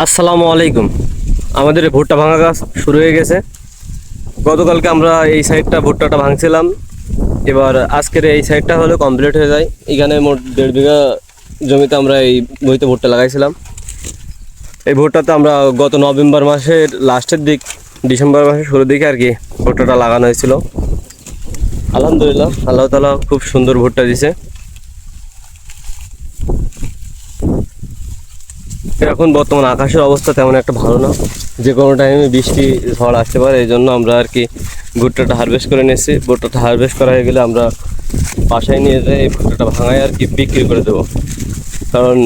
আসসালামু আলাইকুম। আমাদের ভুট্টা ভাঙা কাজ শুরু হয়ে গেছে। গতকালকে আমরা এই সাইডটা ভুট্টাটা ভাঙছিলাম, এবার আজকের এই সাইডটা হলে কমপ্লিট হয়ে যায়। এখানে মোট 1.5 বিঘা জমিতে আমরা এই বইতে ভুট্টা লাগাইছিলাম। এই ভুট্টাতে আমরা গত নভেম্বর মাসের লাস্টের দিক, ডিসেম্বর মাসের শুরুর দিকে আর কি ভুট্টাটা লাগানো হয়েছিল। আলহামদুলিল্লাহ, আল্লাহ তাআলা খুব সুন্দর ভুট্টা দিছে। এখন বর্তমান আকাশের অবস্থা তেমন একটা ভালো না, যে কোনো টাইমে বৃষ্টি ঝড় আসতে পারে। এই জন্য আমরা আর কি ভুট্টাটা হারভেস্ট করে নিয়েছি। ভুট্টাটা হারভেস্ট করা হয়ে গেলে আমরা বাসায় নিয়ে যাই এই ভুট্টাটা ভাঙায় আর কি বিক্রি করে দেবো। কারণ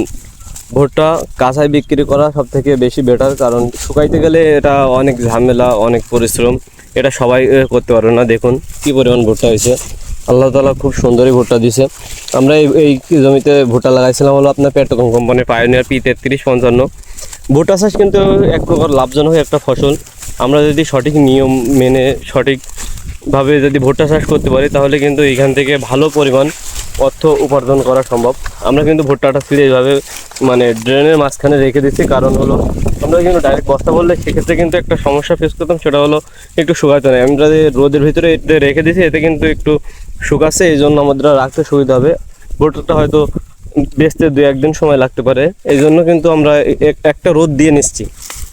ভুট্টা কাঁচায় বিক্রি করা সব থেকে বেশি বেটার, কারণ শুকাইতে গেলে এটা অনেক ঝামেলা, অনেক পরিশ্রম। এটা সবাই করতে পারবে না। দেখুন কী পরিমাণ ভুট্টা হয়েছে। আল্লাহ তাআলা খুব সুন্দরই ভুট্টা দিছে। আমরা এই জমিতে ভুট্টা লাগাইছিলাম হলো আপনার পেট্রোকম কোম্পানির পায়োনিয়ার P3355। ভুট্টা চাষ কিন্তু এক প্রকার লাভজনক একটা ফসল। আমরা যদি সঠিক নিয়ম মেনে সঠিকভাবে যদি ভুট্টা চাষ করতে পারি, তাহলে কিন্তু এখান থেকে ভালো পরিমাণ অর্থ উপার্জন করা সম্ভব। আমরা কিন্তু ভুট্টাটা ফিরে এইভাবে মানে ড্রেনের মাঝখানে রেখে দিচ্ছি, কারণ হলো আমরা কিন্তু ডাইরেক্ট বস্তা বললে সেক্ষেত্রে কিন্তু একটা সমস্যা ফেস করতাম, সেটা হলো একটু শুকাতে নেই। আমরা যে রোদের ভিতরে এতে রেখে দিচ্ছি, এতে কিন্তু একটু শুকাচ্ছে, এই জন্য আমাদের রাখতে সুবিধা হবে। ভুট্টাটা হয়তো বেচতে 2-1 দিন সময় লাগতে পারে, এই জন্য কিন্তু আমরা একটা রোদ দিয়ে নিচ্ছি।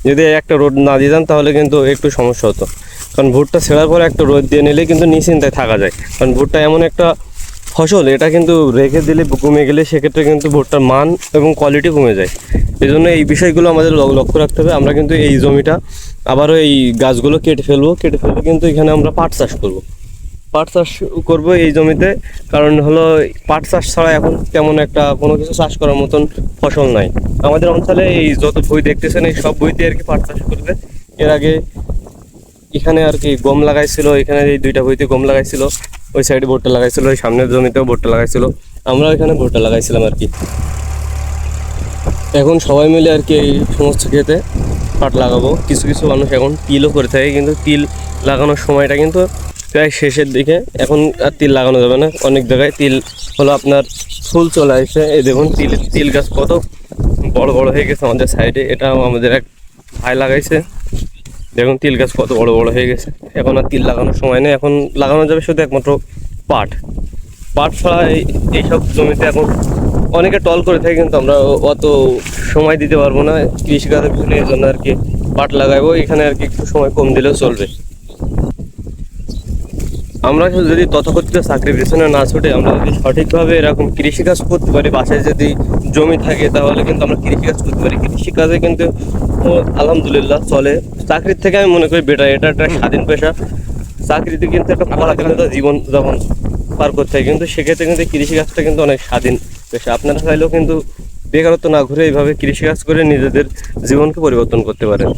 যদি একটা রোদ না দিতাম তাহলে কিন্তু একটু সমস্যা হতো, কারণ ভুট্টা ছেঁড়ার পরে একটা রোদ দিয়ে নিলে কিন্তু নিশ্চিন্তায় থাকা যায়। কারণ ভুট্টা এমন একটা ফসল, এটা কিন্তু রেখে দিলে কমে গেলে সেক্ষেত্রে কিন্তু ভুট্টার মান এবং কোয়ালিটি কমে যায়। এই জন্য এই বিষয়গুলো আমাদের লক্ষ্য রাখতে হবে। আমরা কিন্তু এই জমিটা আবারও এই গাছগুলো কেটে ফেলে কিন্তু এখানে আমরা পাট চাষ করব। পাট চাষ করবো এই জমিতে, কারণ হলো পাট চাষ ছাড়া এখন তেমন একটা কোনো কিছু চাষ করার মতন ফসল নাই আমাদের অঞ্চলে। এই যত বই দেখতেছেন এই সব বইতে আর কি পাট চাষ করবে। এর আগে এখানে আর কি গম লাগাইছিল, এখানে এই 2টা বইতে গম লাগাইছিল, ওই সাইডে ভুট্টা লাগাইছিল, ওই সামনের জমিতেও ভুট্টা লাগাইছিল, আমরা এখানে ভুট্টা লাগাইছিলাম আর কি। এখন সবাই মিলে আর কি এই সমস্ত ক্ষেতে পাট লাগাবো। কিছু কিছু মানুষ এখন তিলও করে থাকে, কিন্তু তিল লাগানোর সময়টা কিন্তু প্রায় শেষের দিকে। এখন আর তিল লাগানো যাবে না। অনেক জায়গায় তিল হলো আপনার ফুল চলে আসছে। এই দেখুন তিল গাছ কত বড় বড় হয়ে গেছে আমাদের সাইডে। এটা আমাদের এক ভাই লাগাইছে। দেখুন তিল গাছ কত বড় বড় হয়ে গেছে। এখন আর তিল লাগানোর সময় নেই, এখন লাগানো যাবে শুধু একমাত্র পাট। পাট ছাড়া এইসব জমিতে এখন অনেকে টল করে থাকে, কিন্তু আমরা অত সময় দিতে পারবো না কৃষিকাজের পিছনে। এই জন্য আর কি পাট লাগাইবো। এখানে আর কি একটু সময় কম দিলেও চলবে। আমরা যদি তথাকথিত চাকরির পেছনে না ছুটে আমরা যদি সঠিকভাবে এরকম কৃষিকাজ করতে পারি, বাসায় যদি জমি থাকে তাহলে কিন্তু আমরা কৃষিকাজ করতে পারি। কৃষিকাজে কিন্তু আলহামদুলিল্লাহ চলে। চাকরির থেকে আমি মনে করি বেটার, এটা একটা স্বাধীন পেশা। চাকরিতে কিন্তু একটা পরাধীনতা জীবন যখন পার করতে হয়, কিন্তু সেক্ষেত্রে কিন্তু কৃষিকাজটা কিন্তু অনেক স্বাধীন পেশা। আপনারা চাইলেও কিন্তু বেকারত্ব না ঘুরে এইভাবে কৃষিকাজ করে নিজেদের জীবনকে পরিবর্তন করতে পারেন।